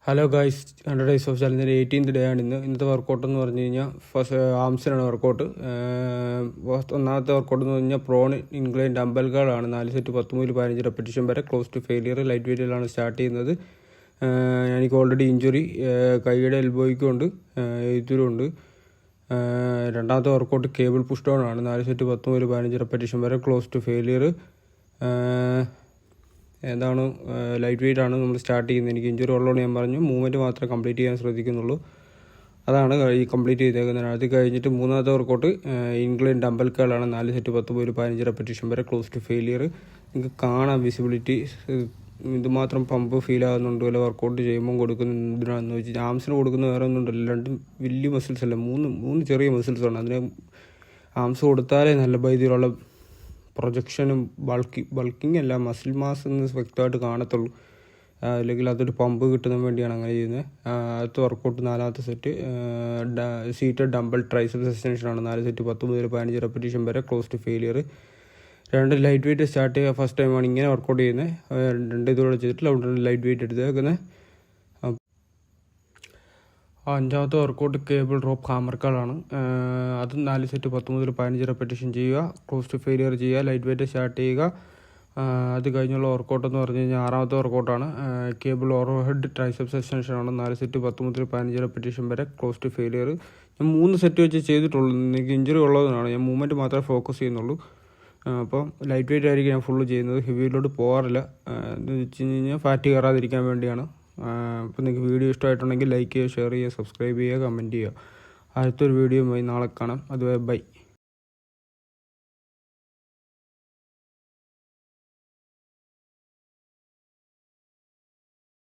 Hello guys, 100 days of ചാലഞ്ചിൻ്റെ 18th day ആണ് ഇന്നത്തെ വർക്കൗട്ട് എന്ന് പറഞ്ഞു കഴിഞ്ഞാൽ ഫസ്റ്റ് ആംസിനാണ് വർക്കൗട്ട്. ഒന്നാമത്തെ വർക്കൗട്ട് എന്ന് പറഞ്ഞാൽ പ്രോൺ ഇൻക്ലൈൻ ഡംബൽ ഗാർഡാണ്. 4 സെറ്റ് 10 മുതൽ 15 റെപ്പറ്റീഷൻ വരെ ക്ലോസ് ടു ഫെയിലിയർ. ലൈറ്റ് വെയിറ്റിലാണ് സ്റ്റാർട്ട് ചെയ്യുന്നത്. എനിക്ക് ഓൾറെഡി ഇഞ്ചുറി കൈയുടെ എൽബോയ്ക്കും ഉണ്ട്, എഴുത്തിലും ഉണ്ട്. രണ്ടാമത്തെ വർക്കൗട്ട് കേബിൾ പുഷ് ഡൗൺ ആണ്. 4 സെറ്റ് 10 മുതൽ 15 റെപ്പറ്റീഷൻ വരെ ക്ലോസ് ടു ഫെയിലിയർ. എന്താണ് ലൈറ്റ് വെയിറ്റ് ആണ് നമ്മൾ സ്റ്റാർട്ട് ചെയ്യുന്നത്. എനിക്ക് ഇഞ്ചുറി ഉള്ളതുകൊണ്ട് ഞാൻ പറഞ്ഞു മൂവ്മെൻറ്റ് മാത്രമേ കംപ്ലീറ്റ് ചെയ്യാൻ ശ്രദ്ധിക്കുന്നുള്ളൂ. അതാണ് ഈ കംപ്ലീറ്റ് ചെയ്തേക്കുന്നത്. അത് കഴിഞ്ഞിട്ട് മൂന്നാമത്തെ വർക്കൗട്ട് ഇൻക്ലൈൻ ഡംബൽ കേളാണ്. 4 സെറ്റ് 10 മുതൽ 15 റെപ്പറ്റീഷൻ വരെ ക്ലോസ് ടു ഫെയിലിയർ. നിങ്ങൾക്ക് കാണാം വിസിബിലിറ്റി, ഇതുമാത്രം പമ്പ് ഫീൽ ആകുന്നുണ്ട്. വല്ല വർക്കൗട്ട് ചെയ്യുമ്പോൾ കൊടുക്കുന്ന എന്തിനാണെന്ന് വെച്ചാൽ ആംസിന് കൊടുക്കുന്ന വേറെ ഒന്നും ഉണ്ടല്ലോ. രണ്ടും വലിയ മസിൽസ് അല്ല, മൂന്ന് ചെറിയ മസിൽസാണ്. അതിന് ആംസ് കൊടുത്താലേ നല്ല രീതിയിലുള്ള പ്രൊജക്ഷനും ബൾക്കിങ് അല്ല, മസിൽ മാസ് എന്ന് വ്യക്തമായിട്ട് കാണത്തുള്ളൂ. അല്ലെങ്കിൽ അതൊരു പമ്പ് കിട്ടുന്നതിന് വേണ്ടിയാണ് അങ്ങനെ ചെയ്യുന്നത്. അടുത്ത വർക്കൗട്ട് നാലാമത്തെ സെറ്റ് സീറ്റഡ് ഡംബൽ ട്രൈസെപ്സ് എക്സ്റ്റൻഷനാണ്. 4 സെറ്റ് 10 മുതൽ 15 റെപ്പറ്റീഷൻ വരെ close to failure. Light weight start ചെയ്യുക ഫസ്റ്റ് ടൈമാണ് ഇങ്ങനെ വർക്കൗട്ട് ചെയ്യുന്നത്. 2 ഇതോടെ ചെയ്തിട്ടില്ല, അതുകൊണ്ട് ലൈറ്റ് വെയിറ്റ് എടുത്തേക്കുന്നത്. അഞ്ചാമത്തെ വർക്കൗട്ട് കേബിൾ റോപ്പ് ഹാമർക്കാളാണ്. അത് 4 സെറ്റ് 10 മുതൽ 15 റെപ്പറ്റീഷൻ ചെയ്യുക, ക്ലോസ് ടു ഫെയിലിയർ ചെയ്യുക, ലൈറ്റ് വെയിറ്റ് സ്റ്റാർട്ട് ചെയ്യുക. അത് കഴിഞ്ഞുള്ള വർക്കൗട്ട് എന്ന് പറഞ്ഞു കഴിഞ്ഞാൽ ആറാമത്തെ വർക്കൗട്ടാണ് കേബിൾ ഓവർഹെഡ് ട്രൈസെപ്സ് എക്സ്റ്റൻഷനാണ്. 4 സെറ്റ് 10 മുതൽ 15 റെപ്പറ്റീഷൻ വരെ ക്ലോസ് ടു ഫെയിലിയർ. ഞാൻ 3 സെറ്റ് വെച്ച് ചെയ്തിട്ടുള്ളൂ. എനിക്ക് ഇഞ്ചുറി ഉള്ളതാണ്, ഞാൻ മൂവ്മെൻറ്റ് മാത്രമേ ഫോക്കസ് ചെയ്യുന്നുള്ളൂ. അപ്പം ലൈറ്റ് വെയിറ്റ് ആയിരിക്കും ഞാൻ ഫുള്ള് ചെയ്യുന്നത്. ഹെവിയിലോട്ട് പോകാറില്ല. എന്ന് വെച്ച് കഴിഞ്ഞാൽ ഫാറ്റ് കയറാതിരിക്കാൻ വേണ്ടിയാണ്. അപ്പോൾ നിങ്ങൾക്ക് വീഡിയോ ഇഷ്ടമായിട്ടുണ്ടെങ്കിൽ ലൈക്ക് ചെയ്യുക, ഷെയർ ചെയ്യുക, സബ്സ്ക്രൈബ് ചെയ്യുക, കമൻറ്റ് ചെയ്യുക. അടുത്തൊരു വീഡിയോയുമായി നാളെ കാണാം. അതുവരെ ബൈ.